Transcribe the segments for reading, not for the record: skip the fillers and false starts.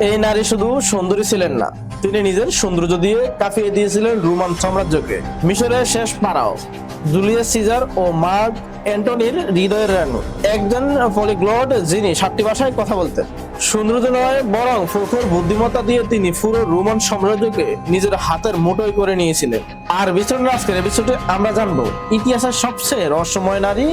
এই নারী শুধু সুন্দরী ছিলেন না, তিনি নিজের সৌন্দর্য দিয়ে কাঁপিয়ে দিয়েছিলেন রোমান সাম্রাজ্যকে। মিশরের শেষ ফারাও জুলিয়াস সিজার ও মার্ক অ্যান্টনির হৃদয়ের রানী, একজন পলিগ্লট যিনি 7টি ভাষায় কথা বলতেন। সৌন্দর্য নয় বরং প্রখর বুদ্ধিমত্তা দিয়ে তিনি পুরো রোমান সাম্রাজ্যকে নিজের হাতের মুঠোয় করে নিয়েছিলেন। আর বিচরণ আজকের এপিসোডে আমরা জানবো ইতিহাসের সবচেয়ে রহস্যময় নারী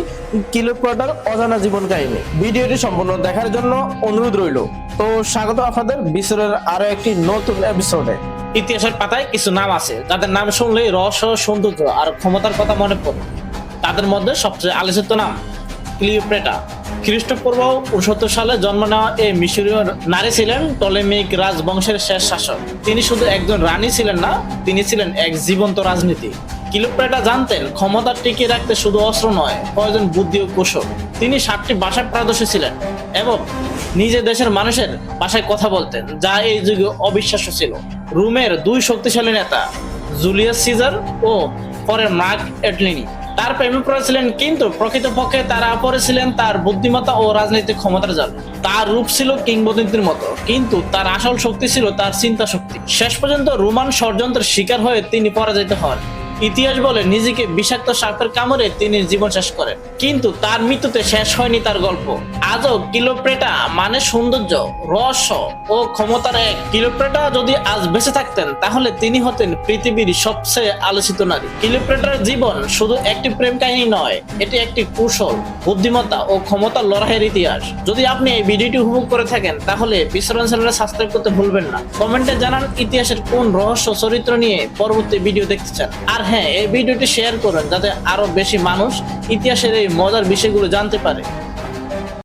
ক্লিওপেট্রার অজানা জীবন কাহিনী। ভিডিওটি সম্পূর্ণ দেখার জন্য অনুরোধ রইল। তো স্বাগত আপনাদের বিচরণের আরো একটি নতুন এপিসোডে। ইতিহাসের পাতায় কিছু নাম আছে যাদের নাম শুনলেই রহস্য, সৌন্দর্য আর ক্ষমতার কথা মনে পড়ে। তাদের মধ্যে সবচেয়ে আলোচিত নাম ক্লিওপেট্রা। খ্রিস্টপূর্ব 69 সালে জন্ম নেওয়া এই মিশরীয় নারী ছিলেন টলেমিক রাজবংশের শেষ শাসক। তিনি শুধু একজন রানী ছিলেন না, তিনি ছিলেন এক জীবন্ত রাজনীতি। ক্লিওপেট্রা জানতেন ক্ষমতা টিকিয়ে রাখতে শুধু অস্ত্র নয়, প্রয়োজন বুদ্ধি ও কৌশল। তিনি 7টি ভাষায় পারদর্শী ছিলেন এবং নিজের দেশের মানুষের ভাষায় কথা বলতেন, যা এই যুগে অবিশ্বাস্য ছিল। রোমের দুই শক্তিশালী নেতা জুলিয়াস সিজার ও পরে মার্ক অ্যান্টনি তার প্রেমে পড়েছিলেন, কিন্তু প্রকৃতপক্ষে তারা পড়েছিলেন তার বুদ্ধিমত্তা ও রাজনৈতিক ক্ষমতার জাল। তার রূপ ছিল কিংবদন্তির মতো, কিন্তু তার আসল শক্তি ছিল তার চিন্তা শক্তি। শেষ পর্যন্ত রোমান ষড়যন্ত্রের শিকার হয়ে তিনি পরাজিত হন। ইতিহাস বলে নিজেকে বিষাক্ত সাপের কামড়ে তিনি জীবন শেষ করেন, কিন্তু তার মৃত্যুতে শেষ হয়নি তার গল্প। আজও ক্লিওপেট্রা মানে সৌন্দর্য, রহস্য ও ক্ষমতার এক। ক্লিওপেট্রা যদি আজ বেঁচে থাকতেন তাহলে তিনি হতেন পৃথিবীর সবচেয়ে আলোচিত নারী। ক্লিওপেট্রার জীবন শুধু একটি প্রেম কাহিনী নয়, এটি একটি কৌশল, বুদ্ধিমত্তা ও ক্ষমতার লড়াইয়ের ইতিহাস। যদি আপনি এই ভিডিওটি উপভোগ করে থাকেন তাহলে বিচরণ চ্যানেলে সাবস্ক্রাইব করতে ভুলবেন না। কমেন্টে জানান ইতিহাসের কোন রহস্য চরিত্র নিয়ে পরবর্তী ভিডিও দেখতে চান। আর হ্যাঁ, এই ভিডিওটি শেয়ার করুন যাতে আরো বেশি মানুষ ইতিহাসের এই মজার বিষয়গুলো জানতে পারে।